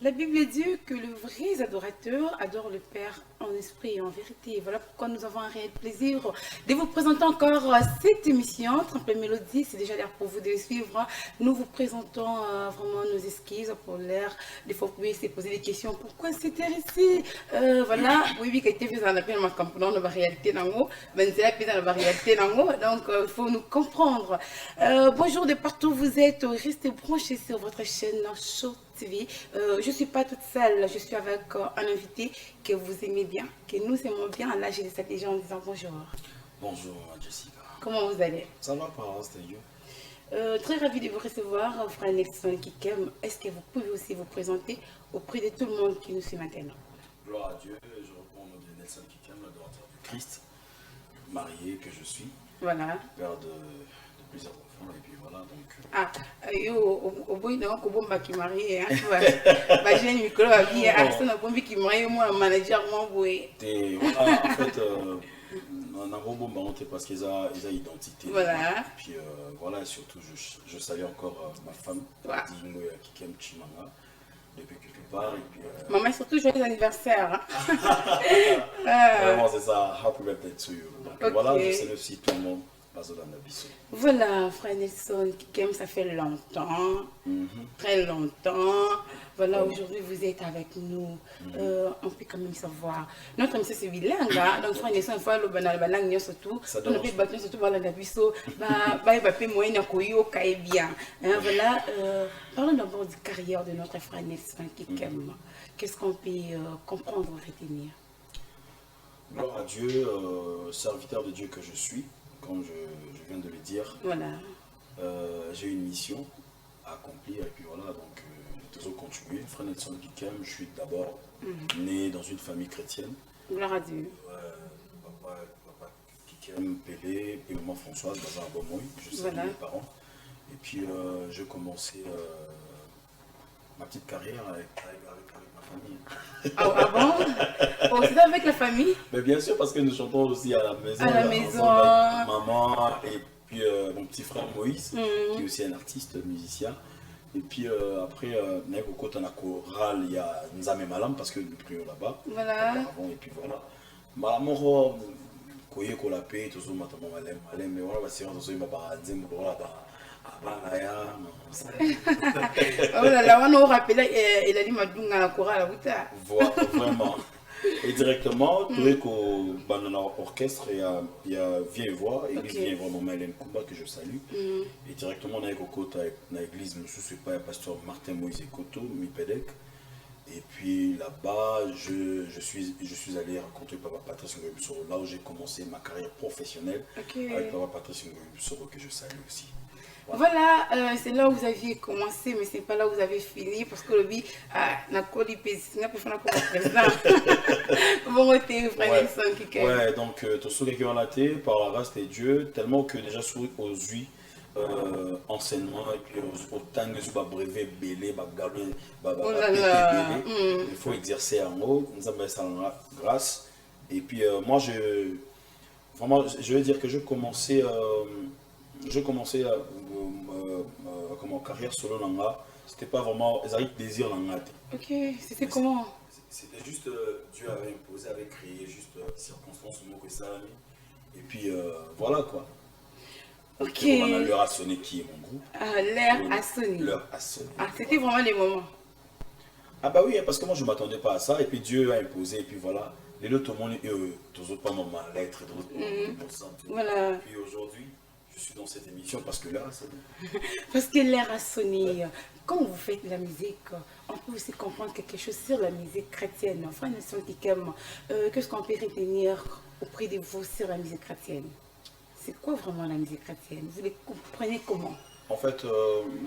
La Bible dit que les vrais adorateurs adorent le Père en esprit et en vérité. Voilà pourquoi nous avons un réel plaisir de vous présenter encore cette émission. Trempe Mélodie, c'est déjà l'air pour vous de le suivre. Nous vous présentons vraiment nos esquisses pour l'air. Des fois, vous pouvez se poser des questions. Pourquoi c'est ici? Voilà, oui, oui, quand tu fais un appel, ma campagne, on a la réalité dans l'eau. Ben, c'est la réalité dans l'eau. Donc, il faut nous comprendre. Bonjour de partout où vous êtes. Restez branchés sur votre chaîne Show TV. Je ne suis pas toute seule, je suis avec un invité que vous aimez bien, que nous aimons bien. Là, j'ai des déjà en disant bonjour. Bonjour Jessica. Comment vous allez? Ça va par là, c'était Dieu. Très ravi de vous recevoir, frère Nelson Kikem. Est-ce que vous pouvez aussi vous présenter auprès de tout le monde qui nous suit maintenant? Gloire à Dieu, je reprends au nom de Nelson Kikem, l'adorateur du Christ, marié que je suis, Voilà. père de plusieurs enfants, et puis voilà, donc... Ah, au bout d'un coup, qui marié, hein, j'ai un micro à vie, Arsène a bombi qui marié, moi, un manager, moi, oui. Voilà, en fait, on a beaucoup monté parce qu'ils ont identité. Voilà. Et puis voilà, et surtout, je salue encore ma femme, Ouais. Dingo Kikem Chimanga, depuis quelque part, et puis... Maman, surtout, joyeux anniversaire. Hein. Vraiment, c'est ça, happy birthday to you. Donc Okay. voilà, je salue aussi tout le monde. Voilà, frère Nelson Kikem, ça fait longtemps, très longtemps. Voilà, aujourd'hui vous êtes avec nous. On peut quand même savoir. Notre émission c'est bilingue, hein? Donc frère Nelson, il faut le banal balang surtout. On peut battre surtout voilà d'abisso. Bah, il va payer moyen à koyo kaye bien. Voilà, parlons d'abord du carrière de notre frère Nelson Kikem. Qu'est-ce qu'on peut comprendre ou retenir? Gloire à Dieu, serviteur de Dieu que je suis. Comme je viens de le dire, voilà. J'ai une mission à accomplir et puis voilà, donc toujours continuer. Frère Nelson Kikem, je suis d'abord né dans une famille chrétienne. Gloire à Dieu. Papa Kikem, Pélé, et maman Françoise, dans un bon moyen, je salue mes parents. Et puis j'ai commencé ma petite carrière avec ma famille. Ah bon? Oh, c'est avec la famille? Mais bien sûr, parce que nous chantons aussi à la maison. À la maison. Avec maman et puis mon petit frère Moïse, qui est aussi un artiste, musicien. Et puis après, on a chorale, il y a Nzame Malam, parce que nous prions là-bas. Voilà. Et puis voilà. Maman, koye ko la paix, tout ça, malem, mais voilà, c'est un peu voilà. Oh là là, on aura rappelé, il a dit Madunga la chorale, vraiment. Et directement, tu qu'au orchestre, il y a Vieille Voix, église Vieille Voix, Maman Hélène Koumba, que je salue. Et directement, on a l'église, je suis pas pasteur Martin Moïse Koto, Mipedek. Et puis là-bas, je suis allé rencontrer Papa Patrice Ngoyibusoro, là où j'ai commencé ma carrière professionnelle avec Papa Patrice Ngoyibusoro, que je salue aussi. Voilà, c'est là où vous aviez commencé, mais ce n'est pas là où vous avez fini, parce que le but, n'a pas de président. Comment était frère Nelson Kikem? Ouais, donc, tout ce qui est relaté par la grâce de Dieu, tellement que déjà, sur aux yeux, enseignement, et puis au temps de brevet, belé, il faut exercer en haut, nous avons la grâce. Et puis, moi, vraiment, je veux dire que je commençais comme carrière solo langa, c'était pas vraiment un désir langa. Ok, c'était comment? C'était juste Dieu avait imposé, avait créé juste circonstances que ça et puis voilà quoi. Ok. L'heure a sonné, qui est mon groupe. L'heure a sonné. L'heure a sonné. Ah, c'était vraiment les moments. Ah bah oui, parce que moi je m'attendais pas à ça et puis Dieu a imposé et puis voilà. Les deux tout le monde toujours pas mon lettre, voilà. Et puis aujourd'hui, je suis dans cette émission parce que l'heure a sonné. Parce que l'heure a sonné. Quand vous faites de la musique, on peut aussi comprendre quelque chose sur la musique chrétienne. Frère Nelson Kikem, qu'est-ce qu'on peut retenir auprès de vous sur la musique chrétienne? C'est quoi vraiment la musique chrétienne? Vous les comprenez comment? En fait,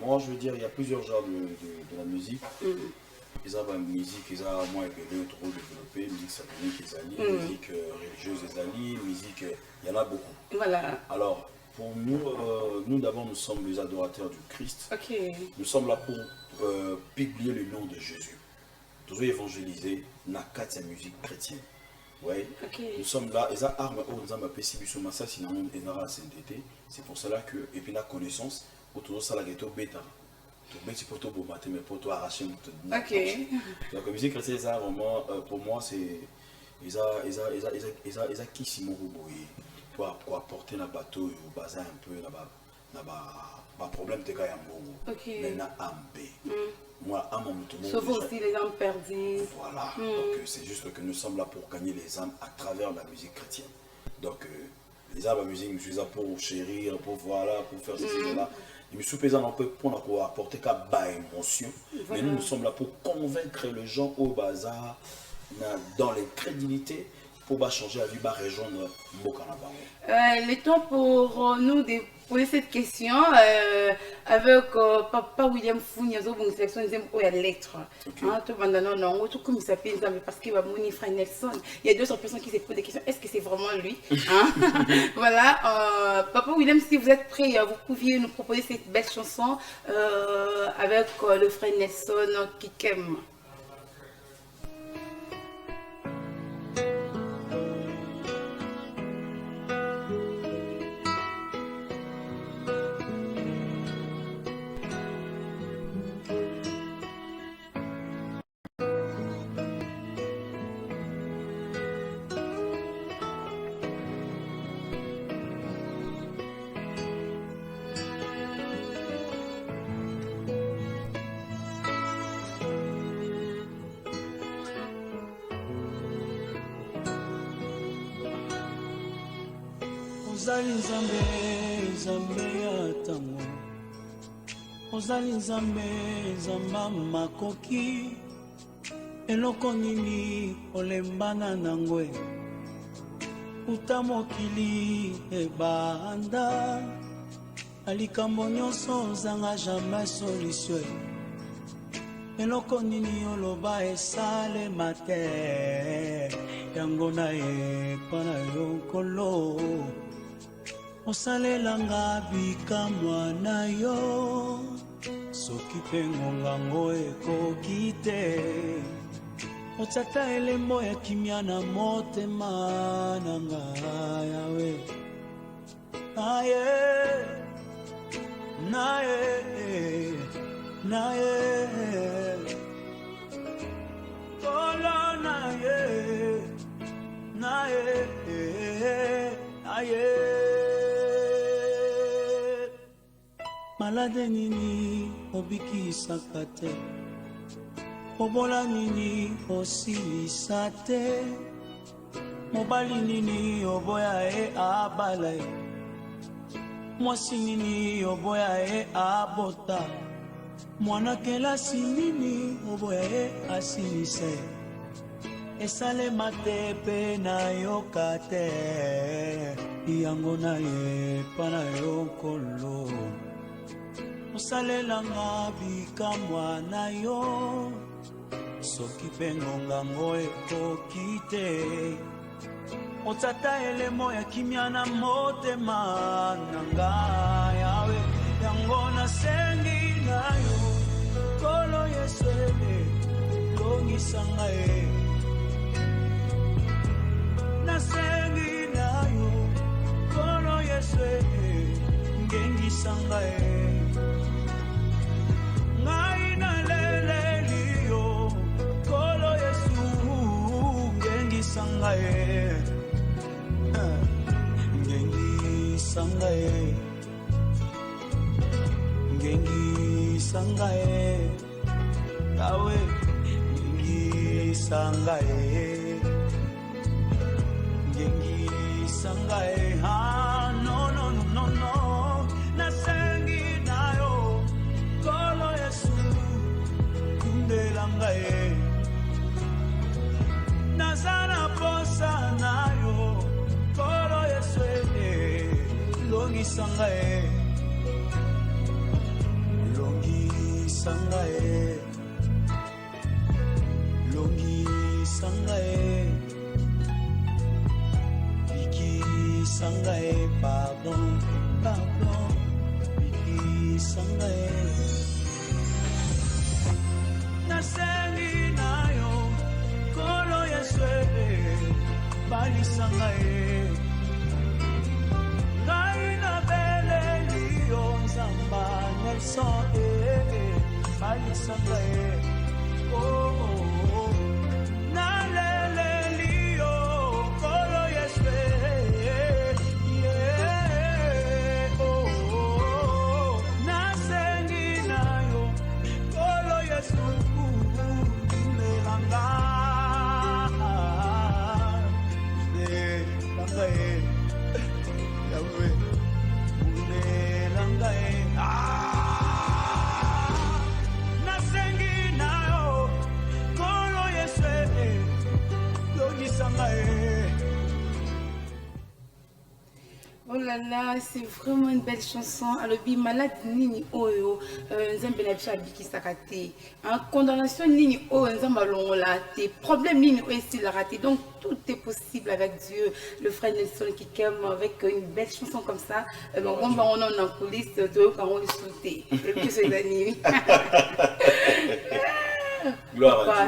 moi je veux dire, il y a plusieurs genres de la musique. Ils ont la musique, ils ont moins trop développé, musique satanique, ils allient, musique religieuse, ils allient, musique, il y en a beaucoup. Voilà. Alors, pour nous, nous d'abord, nous sommes les adorateurs du Christ. Okay. Nous sommes là pour publier le nom de Jésus. Toujours évangéliser, n'a qu'à sa musique chrétienne. Ouais. Okay. Nous sommes là, et ça arme, nous avons appelé ça, sinon, c'est pour cela que, et puis la connaissance, autour de ça, la ghetto bêta. Mais tu peux tout mater, mais pour toi arracher mon. Ok. Donc la musique chrétienne, ça vraiment, pour moi, c'est. Ils ont qui Simon Rouboui pour apporter un bateau au bazar un peu là-bas. Là-bas, problème de gars à Ok. mais na ambé. Moi, à mon tour. Sauf aussi les âmes perdues. Voilà. Donc c'est juste que nous sommes là pour gagner les âmes à travers la musique chrétienne. Donc les âmes à musique, je suis là pour chérir, pour voilà, pour faire ceci, là. Je me suis pesé un peu pour apporter qu'à bas émotion. Mais nous sommes là pour convaincre les gens au bazar, dans l'incrédulité, pour changer la vie, pour rejoindre Mbokanaba. Le temps pour nous de poser cette question avec Papa William Founy, une sélection de lettres. Tout s'appelle parce qu'il va Mouni Frère Nelson. Il y a d'autres personnes qui se posent des questions. Est-ce que c'est vraiment lui? Voilà. Papa William, si vous êtes prêt, vous pouviez nous proposer cette belle chanson avec le frère Nelson Kikem. Ozali nzambe nzambe ya tango Ozali nzambe nzamba makoki eloko nini olembana nangwe uta mokili ebanda alikambo nyonso ozanga jamais solution eloko nini oloba esalema te yango na epa na yo nkolo osalelanga bikamwa na yo soki mpe ngongango ekoki te otata elembo ya kimia na motema na ngai yawe naye naye naye kolo naye naye naye malade nini obikisaka te obola nini osilisa te mobali nini oboya e abala e mwasi nini oboya e abota mwana kelasi nini oboya e asilisa esalema te mpe nayoka te yango na yepa na yo nkolo osalelanga bikamwa na yo soki mpe ngongango ekoki te otata elemo ya kimia na motema na ngai yawe yango nasengi na yo nkolo yesu longisa ngai nasengi na yo nkolo yesu ngengisa ngai ngai naleleli yo nkolo yesu ngengisa ngai ngengisa ngai ngengisa ngai yawe ngengisa ngai ngengisa ngai no no no no no nasengi na yo nkolo yesu kundela ngai nazana posa na yo nkolo yesu longisa ngai longisa ngai longisa ngai bikisa ngai pardon pardon bikisa ngai nasengi na yo nkolo yesu balisa ngai ngai nabeleli yo nzamba Nelson Oh là là, c'est vraiment une belle chanson. Alors, bi malade nini oyo, nzambe na biso abiki sakate. En condamnation nini oyo nzambe longola te. Problème nini oyo si la raté. Donc tout est possible avec Dieu. Le frère Nelson qui aime avec une belle chanson comme ça. Donc on va en coulisses, quand on le souhaite. Que c'est l'année.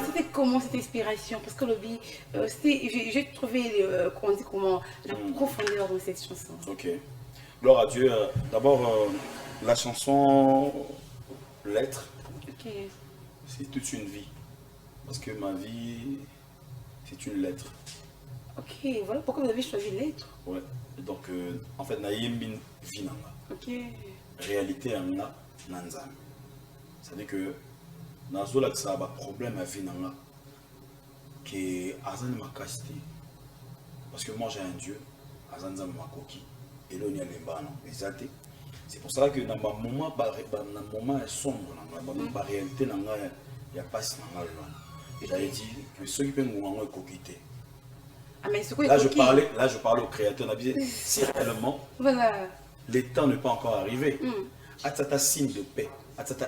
C'était comment cette inspiration? Parce que j'ai trouvé comment dit, comment, la profondeur de cette chanson. Ok. Gloire à Dieu. D'abord, la chanson Lettre, c'est toute une vie. Parce que ma vie, c'est une lettre. Ok, voilà pourquoi vous avez choisi Lettre. Ouais. Donc, en fait, na yembin vie nanga. Ok. Réalité nanga nanzam. C'est-à-dire que nazola que ça a un problème à vie nanga que azan makasti. Parce que moi j'ai un Dieu, azan zam makoki et là on y a les bana exact. C'est pour ça que dans ma moment sombre dans réalité nanga il y a pas ce nanga là. J'avais dit que ceux qui peuvent nous kokité. Ah mais là je parlais au créateur, si réellement voilà, le temps n'est pas encore arrivé. Atata signe de paix. Parce que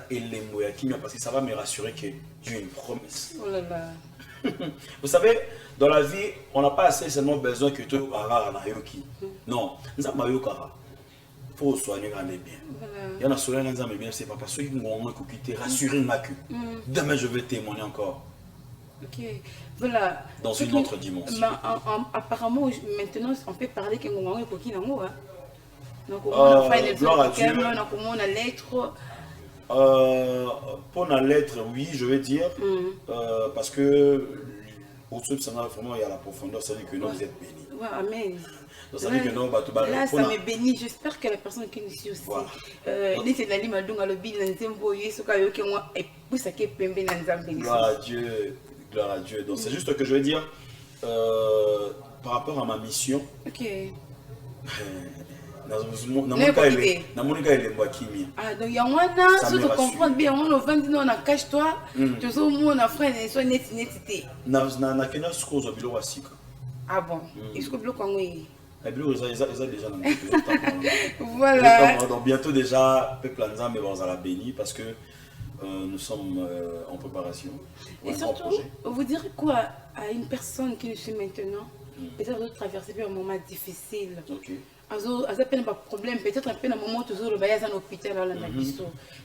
ça va me rassurer que Dieu a une promesse. Oh là là. Vous savez, dans la vie, on n'a pas assez seulement besoin que tu aies non, nous avons eu il faut soigner bien. Il y en a soigné bien, c'est pas parce que nous avons quitté, rassurer ma queue. Demain, je vais témoigner encore. Ok, voilà. Dans une autre dimension. Apparemment, maintenant, on peut parler que nous avons quitté. Donc, on a fait une lettre. Pour la lettre, oui, je vais dire, parce que au-dessus de ça, vraiment, il y a la profondeur, c'est-à-dire que nous, vous êtes bénis. Ouais, amen. Donc, ça veut dire que nous, là, ça me bénit. J'espère que la personne qui nous suit aussi, c'est la lime à le bilan, gloire à Dieu, gloire à Dieu. Donc, c'est juste que je veux dire, par rapport à ma mission, ok. Ah, donc il y a un si tu comprends bien, on a 20 ans, on a cache-toi, tu sais, on a frère, et soit net. Ah bon, est-ce que le bloc en est? Voilà. Donc bientôt déjà, peuple Nzambe va la béni parce que nous sommes en préparation. Et surtout, vous direz quoi à une personne qui nous suit maintenant, peut-être de traverser un moment difficile. Pas problème, peut-être un peu dans le moment où tu es à l'hôpital.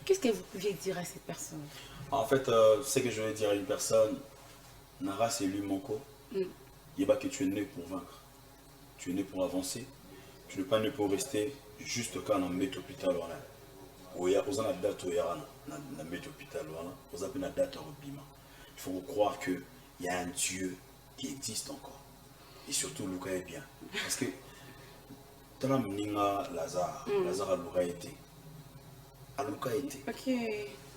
Qu'est-ce que vous pouviez dire à cette personne? En fait, ce que je vais dire à une personne, Nara, c'est lui, mon co. Il n'y a pas que tu es né pour vaincre. Tu es né pour avancer. Tu n'es pas né pour rester juste quand on met l'hôpital. Il y a une date où il y a l'hôpital. Il faut croire qu'il y a un Dieu qui existe encore. Et surtout, Lucas est bien. Parce que Lazare a Luka été. Ok.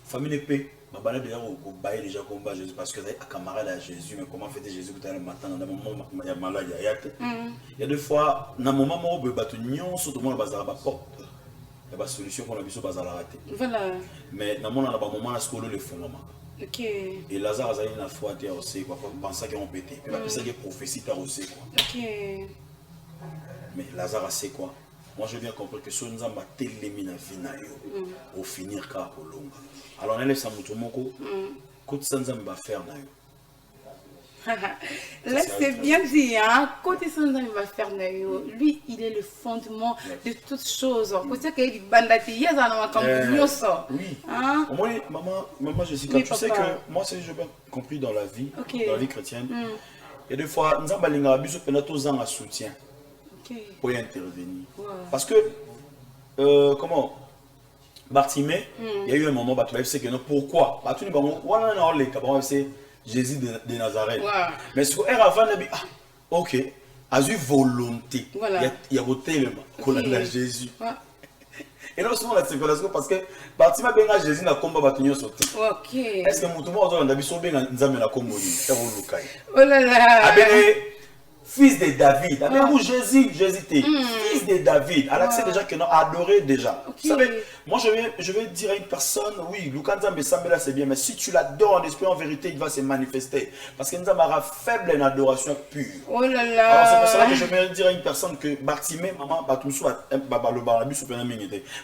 Famille épée, ma balade déjà au bail déjà combat Jésus parce que c'est un camarade à Jésus, mais comment fêter Jésus que tu as le matin, dans le moment où il y a malade, il y a des fois, dans le moment où il y a batunion, surtout le bazar à porte, il y a des solutions qu'on a vu sur bazar à rater. Voilà. Mais dans le moment où il y a le fondement. Ok. Et Lazare a une foi à aussi, quoi, penser qu'ils ont pété. Puis après ça, il y a prophétie à aussi, quoi. Ok. Mais Lazare c'est quoi? Moi j'ai bien compris que si nous avons téléminé la vie au finir car au long. Alors on est là côté ça nous va faire là c'est bien dit, hein? Côté ça nous va faire lui il est le fondement de toutes choses. Côté qu'il y a oui. Maman Jessica, tu sais que moi c'est j'ai bien compris dans la vie, dans la vie chrétienne. Et des fois nous avons un soutien. Pour y intervenir. Parce que, comment Bartimée, il y a eu un moment où tu sais que non, pourquoi c'est Jésus de Nazareth. Mais ce qu'on a avant, ok, a eu volonté. Il y a voté qu'on a Jésus. Et là, souvent, la séparation parce que Bartimée a Jésus n'a combat battu sauté. Est-ce que mon tour a dit sauvé dans la communauté? Oh là là! fils de David. Avec vous, Jésus, fils de David. Alors c'est déjà que nous adoré déjà. Vous savez, moi je vais dire à une personne, oui, Lukanzambe Sambela c'est bien, mais si tu l'adores en esprit, en vérité, il va se manifester. Parce que nous avons faible en adoration pure. Oh là là. Alors c'est pour cela que je vais dire à une personne que Bartimée, maman, Batumsu, Babalobarabis,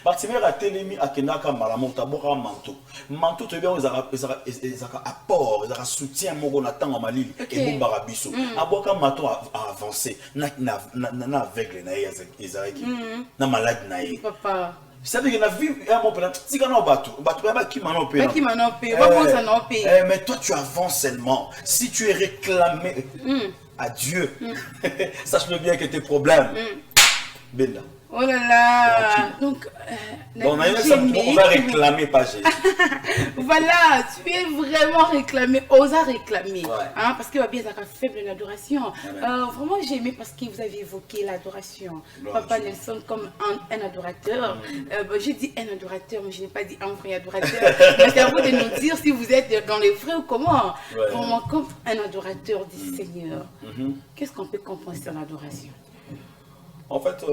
Bartimée a télémi à Kenaka Malamota, Bora Manto. Manto, tu viens, ils ont apport, ils ont soutien, Mogonatan en Mali, et bon Barabiso. Aboka Mato a avancé. Na aveugle, na malade, Papa. Vous savez que la vie est un peu si on a un bateau, mais toi tu avances seulement. Si tu es réclamé à Dieu, sache-le bien que tes problèmes, Bella. Oh là là. Donc, on va réclamer pas Jésus. Voilà, tu es vraiment réclamé, osa réclamer. Hein, parce que bien ça faible l'adoration. Vraiment j'ai aimé parce que vous avez évoqué l'adoration. Papa Nelson comme un adorateur. J'ai dit un adorateur, mais je n'ai pas dit un vrai adorateur. Mais c'est à vous de nous dire si vous êtes dans les vrais ou comment. Vraiment comme un adorateur du Seigneur. Qu'est-ce qu'on peut compenser en adoration? En fait,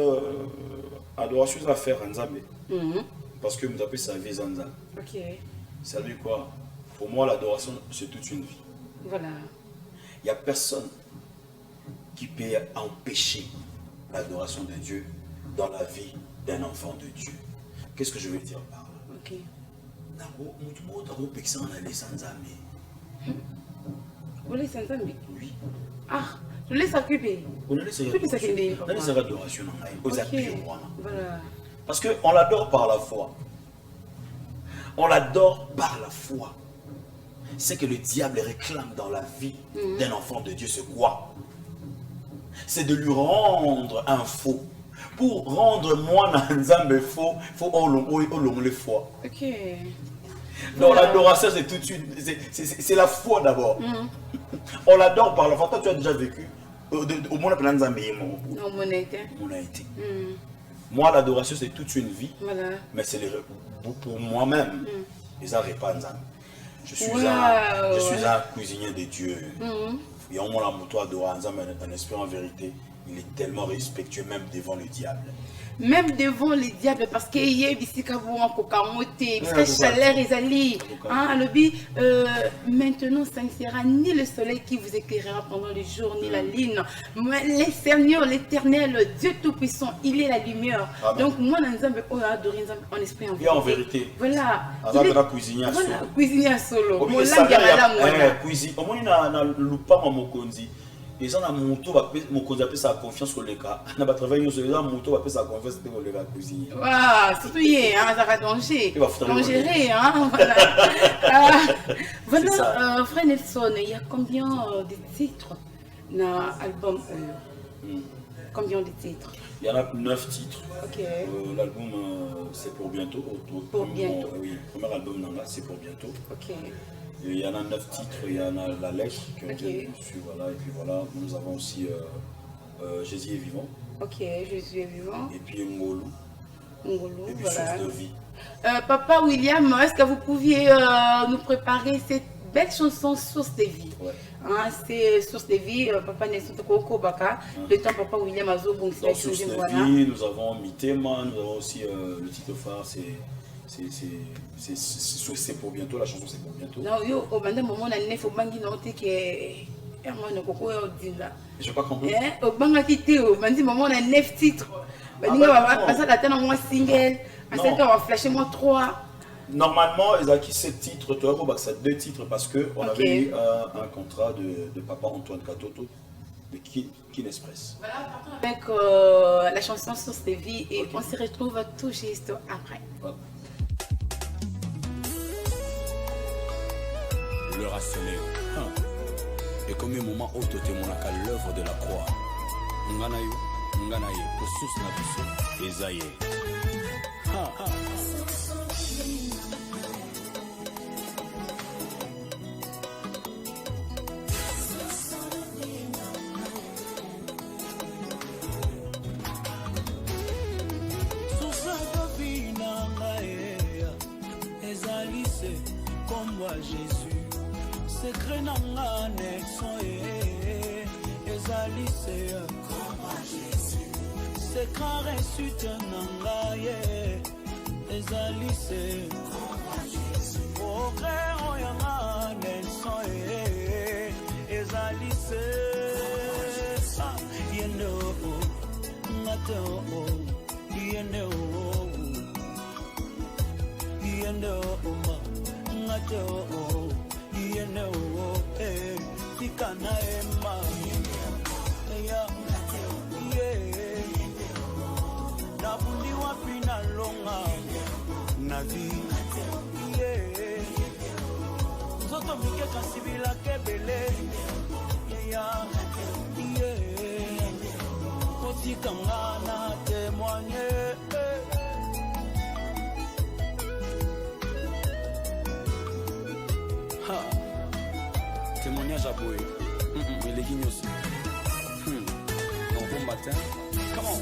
adoration, c'est affaire Nzambe. Parce que vous appelez sa vie Zanza. Ça veut dire quoi? Pour moi, l'adoration, c'est toute une vie. Voilà. Il n'y a personne qui peut empêcher l'adoration de Dieu dans la vie d'un enfant de Dieu. Qu'est-ce que je veux dire par là? Oui. Ah, je laisse occuper. Parce qu'on l'adore par la foi. On l'adore par la foi. C'est que le diable réclame dans la vie d'un enfant de Dieu, c'est quoi? C'est de lui rendre un faux. Pour rendre moi un Nzambe faux, il faut le foi. Donc l'adoration, c'est tout de suite, c'est la foi d'abord. On l'adore par la foi. Toi, tu as déjà vécu. Au moins, moi, l'adoration, c'est toute une vie. Mais c'est pour moi-même. Ils n'arrivent pas. Je suis un cuisinier de Dieu. Il y a un moto adorant un esprit en vérité. Il est tellement respectueux même devant le diable. Même devant le diable, parce qu'il y a des chaleur et zali. Maintenant, ça ne sera ni le soleil qui vous éclairera pendant le jour, ni la lune. Mais le Seigneur, l'Éternel, Dieu Tout-Puissant, il est la lumière. Donc, moi, en esprit en vérité. Et en vérité. Voilà. Cuisinier solo. Ils ont un moto, mon sa confiance sur le cas. On a travaillé sur le moto, sa confiance sur le gars cuisinier. Waouh, surtout, ça va danger. Dangereux, hein. Voilà, frère Nelson, il y a combien de titres dans l'album? Combien de titres? Il y en a 9 titres. L'album, c'est pour bientôt. Pour bientôt. Oui, le premier album, c'est pour bientôt. Il y en a 9 titres, il y en a La Lèche qui ont été dessus, voilà, et puis voilà, nous avons aussi Jésus est vivant. Jésus est vivant. Et puis Ngolo. Et puis voilà. Source de vie. Papa William, est-ce que vous pouviez nous préparer cette belle chanson Source de vie? C'est Source de vie, Papa Nelson Tokoko Baka, le temps Papa William Azo, bon, c'est Source de vie, nous avons Mitema, nous avons aussi le titre phare, c'est pour bientôt, la chanson c'est pour bientôt. Non, yo, au moment on a neuf au bangi noté que je n'ai pas compris. Au bangi quitté au moment on a 9 titres. On va passer la tête en moins single, à 5 ans on va flasher moins 3. Normalement, ils ont acquis 7 titres, tu vois, c'est 2 titres parce qu'on avait eu un contrat de papa Antoine Katoto de Kinexpress. Voilà, avec la chanson Source de vie et on se retrouve tout juste après. Le rassonner. Et comme un moment où tu es l'œuvre de la croix. Nganayo, pour source na biso, Esaïe. Jésus, secret n'a pas nexon, ezali se suite na ngai ezali se frère oyanga Nelson ezali se yende ngate yende yende ma ngate yende tikana ema ya nabundi wapi na longa na vie nzoto mike kasi bila kebele ya otikanga na témoigner témoignage à Boé. Mais les guignols aussi. Non, bon matin. Come on.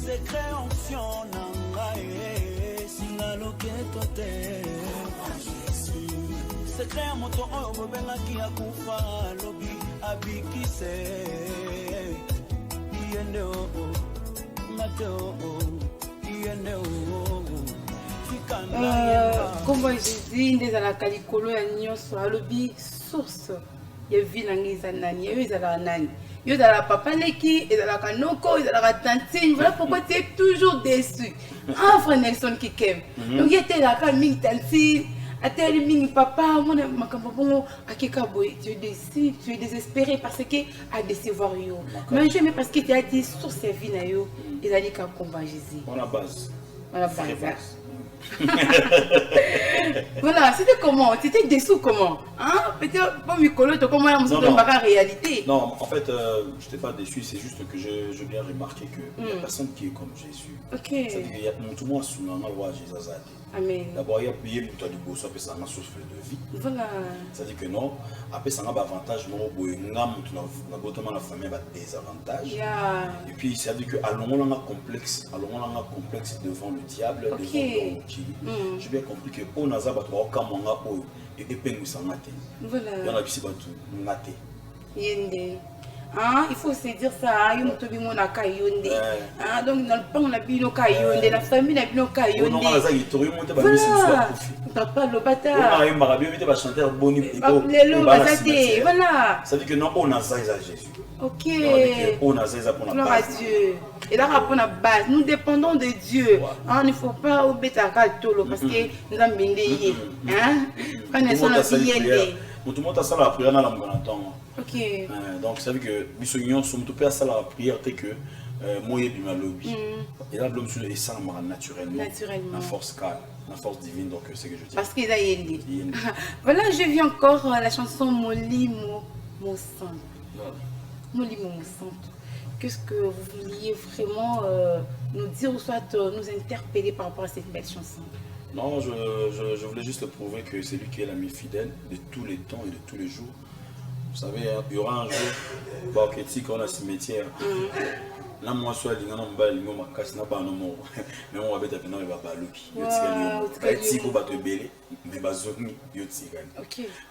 C'est création nangae singaloke tote c'est créa moto oyo bobengaki akufa lobi abikise yende mateo yende Comme Jésus ndezalaka likolo ya nyonso alobi source ya vie na ngai eza nani yo ezalaka nani yo ezalaka papa leki ezalaka noko ezalaka tantine voilà pourquoi tu es toujours déçu frère Nelson Kikem donc ye telaka mingi tantine ateli mingi papa mona makambo bongo akeka boye tu es déçu tu es désespéré parce que a décevoir yo mais jamais parce que tu as dit source ya vie na yo ezali ka combat Jésus on a base voilà, c'était comment? C'était déçu comment? Hein? Peut-être pas Mikolo, comment on a pas réalité. Non, en fait, je n'étais pas déçu, c'est juste que j'ai bien remarqué que la personne qui est comme Jésus, c'est-à-dire qu'il y a tout le monde sous la loi Jésus. Amen. D'abord, il y a payé pour toi du beau, ça peut ça souffle de vie. Voilà. C'est-à-dire que non, après ça a un avantage, mais au bout la famille a des avantages. Et puis, ça veut dire qu'à l'on a un complexe devant le diable, devant l'homme qui. J'ai bien compris que on a zabat wa kamanga o et épingle sans maté. Voilà. Il y en a qui batu maté. Yende. Ah, il faut se dire ça, il y a un peu de kayonde. Ah, donc dans le pan on a bino kayonde, la famille a bino kayonde. On a ça qui tourne monter ba misi soit profit. Papa le bata. On a un marabio était ba chanteur boni et voilà. Ça veut dire que non on a ça Jésus. OK. On a ça pour la gloire à Dieu. Et là rapport à base, nous dépendons de Dieu. Il ne faut pas obéir à tolo parce que nous avons bien dit hein. Quand nous sommes bien tout le monde a ça la prière dans la temps. OK. Donc ça veut dire que bisognon sommes tout à ça la prière c'est que moi et ma lobby. Et là l'homme et ça naturellement. La force calme, la force divine donc c'est que je dis. Parce qu'il a yéli. Voilà, je vis encore la chanson Molimo Mosante. Molimo Mosante. Qu'est-ce que vous vouliez vraiment nous dire ou soit nous interpeller par rapport à cette belle chanson? Non, je voulais juste prouver que c'est lui qui est l'ami fidèle de tous les temps et de tous les jours. Vous savez, il y aura un jour, quand on a ce métier, là, moi, je suis allé dans le bal, je suis allé dans le bal, mais on va être dans le bal,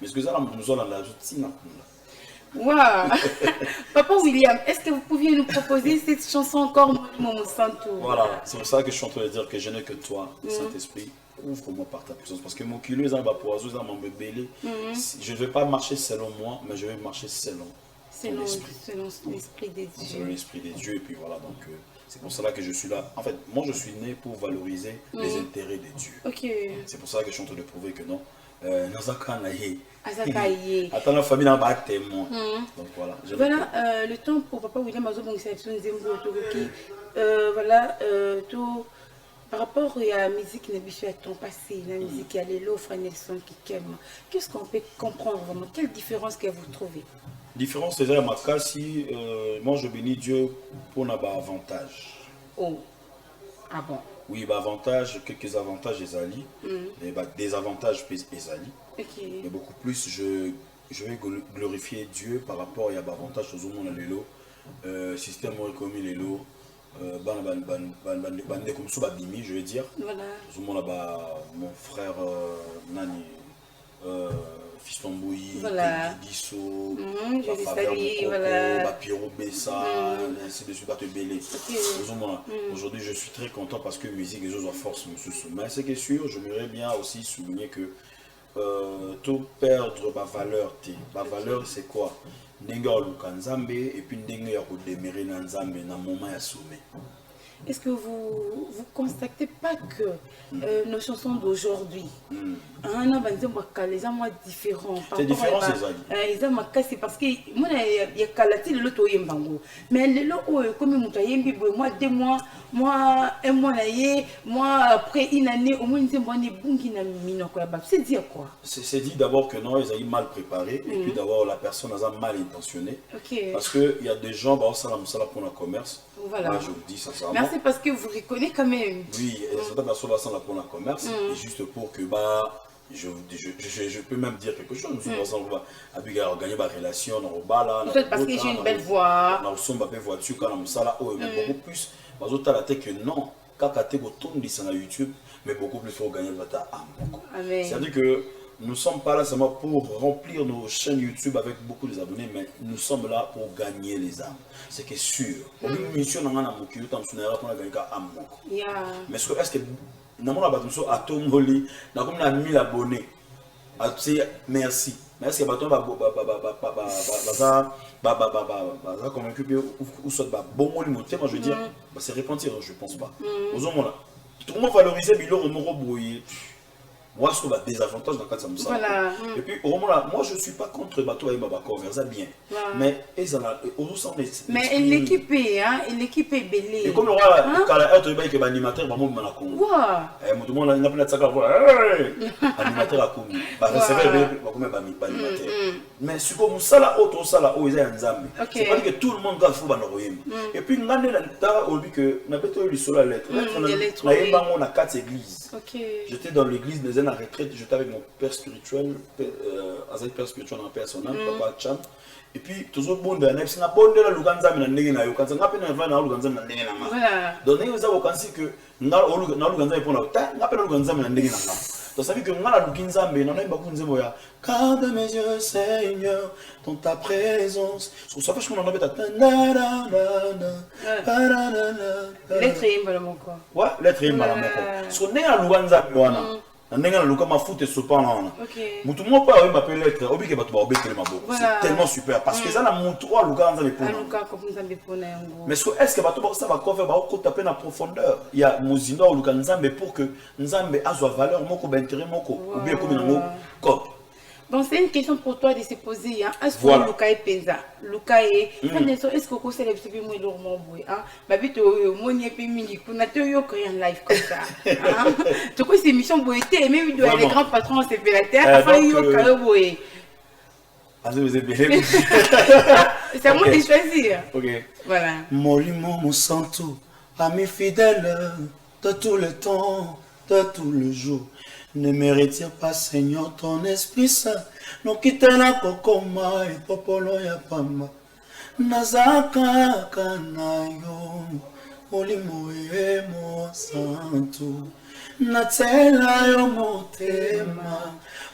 mais ce que ça, nous allons l'ajouter. Waouh. Papa William, est-ce que vous pouviez nous proposer cette chanson encore, Molimo Santo? Voilà, c'est pour ça que je suis en train de dire que je n'ai que toi, Saint-Esprit. Ouvre-moi par ta puissance. Parce que mon kilo est un poison, dans mon bébé. Je ne vais pas marcher selon moi, mais je vais marcher selon l'esprit. Selon l'esprit des dieux. Selon l'esprit des dieux. Et puis voilà, donc c'est pour cela que je suis là. En fait, moi je suis né pour valoriser les intérêts des dieux. Ok. C'est pour ça que je suis en train de prouver que non. Attends la famille n'a pas témoin. Donc voilà. Voilà, le temps pour Papa William Azobong, c'est voilà, tout. Par rapport à la musique qui à ton passé, la musique qui a les lots, Frère Nelson Kikem, qu'est-ce qu'on peut comprendre vraiment? Quelle différence que vous trouvez? Différence, c'est à ma cas, si moi je bénis Dieu pour un avantage. Oh, ah bon? Oui, bah, avantage, quelques avantages, les alliés, des avantages, les alliés. Mais beaucoup plus, glorifier Dieu par rapport à l'avantage de Zoumona Lelo, système comme Lelo, comme ça, je veux dire. Zoumona, mon frère Nani, Fiston Bouyi, Disso, Pierrot Bessa, ainsi de suite, aujourd'hui, je suis très content parce que musique et autres force me sous. Mais c'est que sûr, j'aimerais bien aussi souligner que tout perdre ma valeur, ma valeur c'est quoi? Nenga oluka nzambe et puis nenga ya kodemere na nzambe na moment ya sommet. Est-ce que vous constatez pas que nos chansons d'aujourd'hui, les gens différents. C'est différent, c'est ça. C'est parce que moi, il y a Kalati le loto yembango. Mais le loto, comme moi 2 mois, moi 1 mois moi après une année, au moins c'est dire quoi? C'est dit d'abord que non, ils ont mal préparé et puis d'abord la personne a mal intentionné. Parce qu'il y a des gens, ça pour le commerce. Voilà. Moi, je vous dis sincèrement. Merci parce que vous reconnaissez quand même. Oui, c'est pas pour le commerce, et juste pour que je peux même dire quelque chose. Nous sommes gagner ma relation dans le bas peut-être parce que j'ai une belle voix. Dans le son, ma voiture, quand on ça là, mais beaucoup plus. Mais autant la tête que non, quand tu as sur YouTube, mais beaucoup plus faut gagner votre âme. C'est-à-dire que nous ne sommes pas là seulement pour remplir nos chaînes YouTube avec beaucoup d'abonnés, mais nous sommes là pour gagner les âmes. C'est que sûr. Mais est-ce que nous avons à tout le monde, 1000 abonnés. Merci. Merci à toi, convaincu que bon je veux dire, c'est repentir, je pense pas. Tout le monde valorise le moi, je trouve un désavantage dans le cas de ça. Voilà. Et puis, au moment là, moi, je ne suis pas contre Bato et Babakor, ça bien. Mais l'équipe est, hein, l'équipe est belle. Et comme le roi, quand il y a un animateur, il y a un Congo. Tout le monde a une animateur à Congo. Mais si comme ça, là, autre ça, là, il y a un Zambie. C'est pas que tout le monde va faire un et puis, il y a une 4 églises. J'étais dans l'église des la retraite, j'étais avec mon père spirituel, avec père spirituel en personnel, papa Cham. Et puis, toujours bon, il y a un bon de la Luganza, mais il y a un bon de la Luganza, mais il y a un bon donc, il y a aussi que il y a un bon de la Luganza, mais il y a un bon donc, ça veut dire que la Luganza, mais il y a un bon de la garde mes yeux, Seigneur, dans ta présence. C'est ça que je me rappelle. L'être est vraiment quoi. Ouais, l'être est vraiment quoi. Parce qu'on est à Luganza, c'est tellement super parce que ça n'a mon trois mais est-ce que ça va taper la profondeur il y a Muzindo ou Lukanzambe pour que Nzambe a sa valeur moko d'intérêt moko ou bien comme bon, c'est une question pour toi de se poser. Est-ce que Luka est Penza? Luka est. Est-ce que vous savez que c'est moi le roman? Babi, tu es un peu mini. Tu as créé un live comme ça. Tu vois, c'est une mission boété. Et même les grands patrons, c'est la terre. Enfin, il y a un boé. C'est à moi de choisir. Ok. Voilà. Molimo, mon santo, ami fidèle de tout le temps, de tout le jour. Ne me retire pas, Seigneur, ton Esprit Saint. Non quitte la kokoma et popolo ya pamba. Nazaka kanayo, molimo e mo santo. Natela yo motema,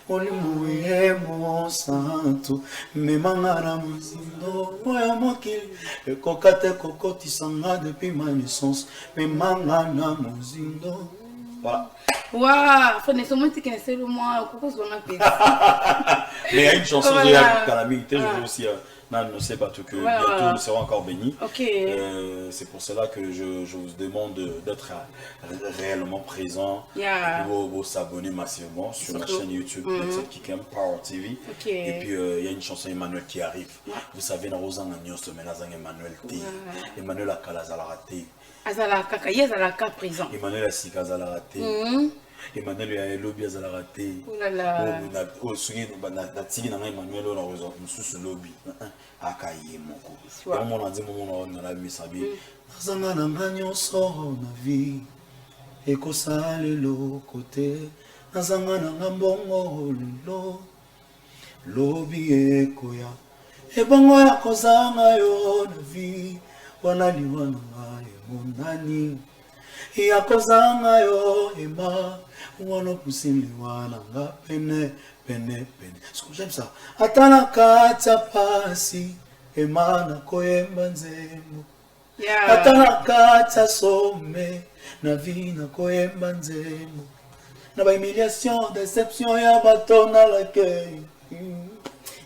molimo e mo santo. Me mangara muzindo, moya mokili. E kokate kokoti sanga depuis ma naissance. Me mangana muzindo. Voilà. Waouh, faut ne seulement que c'est le moi, pourquoi on a fait. Mais il y a une chanson de la calamité, je veux aussi ne sais pas tout que bientôt nous serons encore bénis. C'est pour cela que je vous demande d'être réellement présent, de s'abonner massivement sur ma chaîne YouTube, Kikem Power TV. Et puis il y a une chanson Emmanuel qui arrive. Vous savez, dans Rosan Agnos, mais là, Emmanuel T. Emmanuel Akalazalaraté. Azalaka, Yazalaka présent. Emmanuel Asika Azalaraté. Emmanuel a lobby Azalaraté. Oh là là. Oh, souvenez, Natigi n'a Emmanuel on a raison. Nous sous lobby. Akaye moko. Et mon a dit mon on a la misabi. Zanga na nganyo soro na vie. Eko sale lo côté. Zanga na ngambongo lo. lobi ekoya ebongo ya kozanga yo na vie wana liwa na ngai monani ya kozanga yo ema wana kusili wana nga pene pene pene. Ce que j'aime ça. Atana kata pasi ema na koyemba nzembo. Atana kata some na vie na koyemba nzembo. Na ba humiliation, déception ya batona l'accueil.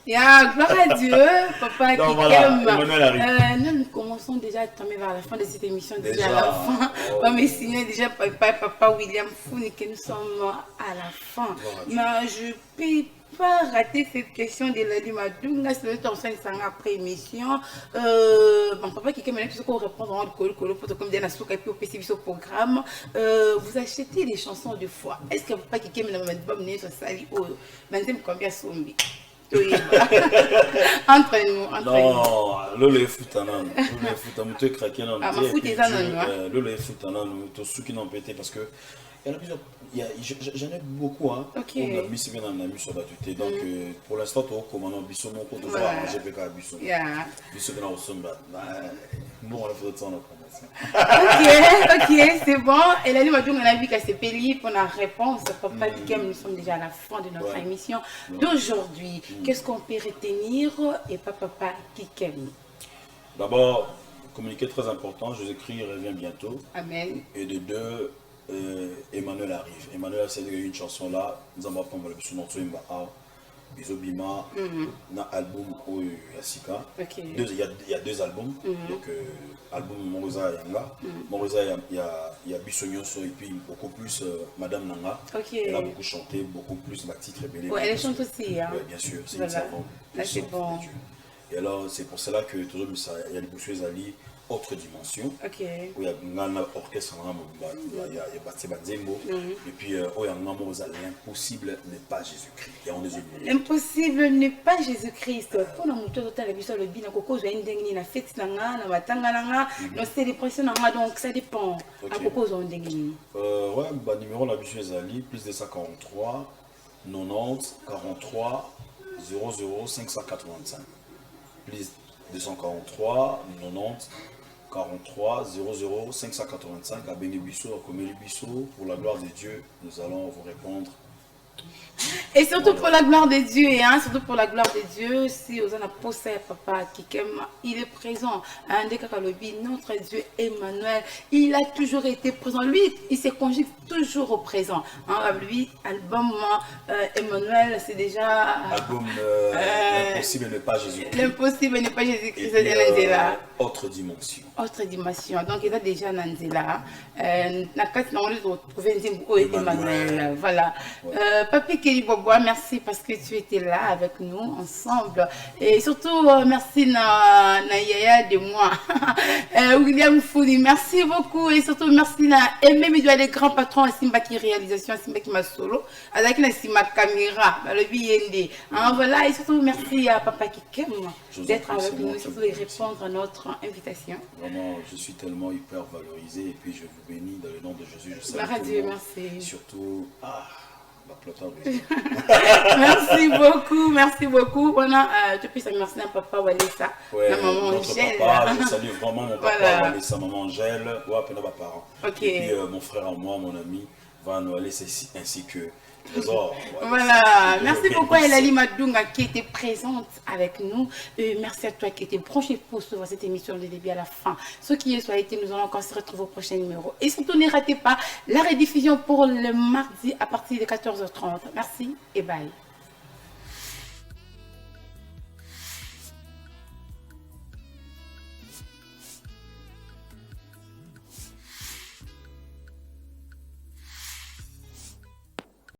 Gloire à Dieu, papa Donc, qui voilà, aime. Nous commençons déjà à tomber vers la fin de cette émission, déjà à la fin. On me signale déjà papa William Founi que nous sommes à la fin. Mais je ne peux pas rater cette question de Lali Madunga, c'est le temps après émission. Bon, papa qui aime répondre en colo comme des nations qui ont au programme. Vous achetez des chansons de foi. Est-ce que papa qui aime la mener sur Sali ou maintenant combien sombi? Entre nous. Non, le foot le foot mutu craqué non. Ah, ma foot est ça non. Le foot non, tout ceux qui n'ont pété parce que il y en a plusieurs. J'en ai beaucoup hein. Ok. On a mis c'est bien on a mis sur la tuté donc pour l'instant tout commandant biso mon compte voir GPK biso. Biso bien au somba. Bon on a fait de ça en Ok, c'est bon. Et là, nous on a vu qu'à ces pays pour la réponse. Papa Kikem, nous sommes déjà à la fin de notre émission d'aujourd'hui. Qu'est-ce qu'on peut retenir et papa Kikem? D'abord, communiqué très important. Jésus-Christ revient bientôt. Amen. Et de deux, Emmanuel arrive. Emmanuel, c'est une chanson là. Nous allons prendre le son Bizobima, na album au Yasika. Il y a deux albums. Donc, album Morosa Yanga. Morosa, il y a Bissonyoso et puis beaucoup plus Madame Nanga. Elle a beaucoup chanté, beaucoup plus ma titre rebelle. Ouais, elle chante aussi. Hein. Oui, bien sûr, c'est voilà. une Là, c'est bon. Et alors, c'est pour cela que toujours il y a des bouchées Ali, autre dimension. Où il y a un orchestre, il y a Bati Banzembo. Et puis, l'impossible n'est pas Jésus-Christ. L'impossible n'est pas Jésus-Christ. Pour nous, tout le bien, le bien, coco, j'ai une la fête, la matanga, la célébration, donc ça dépend. À coco, j'ai une ouais, numéro la bouchée Ali, plus de 143, 90, 43, 00, 585. Plus 243, 90, 43, 00, 585 à Bénébisso, à Comélibisso. Pour la gloire de Dieu, nous allons vous répondre. Et surtout pour la gloire de Dieu, hein, surtout pour la gloire de Dieu, si vous en avez posé papa Kikem, il est présent. Notre Dieu Emmanuel, il a toujours été présent. Lui, il se conjugue toujours au présent. Hein, lui, album Emmanuel, c'est déjà. Album L'impossible n'est pas Jésus-Christ. L'impossible n'est pas Jésus-Christ. Autre dimension. Autre dimension. Donc, il a déjà Nanzela. Emmanuel. Voilà. Papi Kelly Bobois, merci parce que tu étais là avec nous ensemble. Et surtout, merci na Yaya de moi. William Founi, merci beaucoup. Et surtout, merci na Aimé Midoua, les grands patrons à Simba qui réalisation, à Simba qui m'a solo. Avec la Simba caméra, le BND. Voilà. Et surtout, merci à Papa Kikem d'être avec nous, surtout et répondre à notre invitation. Vraiment, je suis tellement hyper valorisé et puis je vous bénis dans le nom de Jésus. Je salue Dieu, merci. Surtout, merci beaucoup, merci beaucoup. Voilà, tu peux saluer merci à papa Walesa, ouais, maman Angèle. Papa, je salue vraiment mon papa Walesa, maman Angèle, ouais, puis nos parents. Ok. Et puis mon frère à moi, mon ami, Van Walesa ainsi que Trésor. Voilà, merci beaucoup à Elali Madunga qui était présente avec nous. Merci à toi qui était branché pour suivre cette émission de début à la fin. Ce qui est soit été, nous allons encore se retrouver au prochain numéro. Et surtout, ne ratez pas la rediffusion pour le mardi à partir de 14h30. Merci et bye.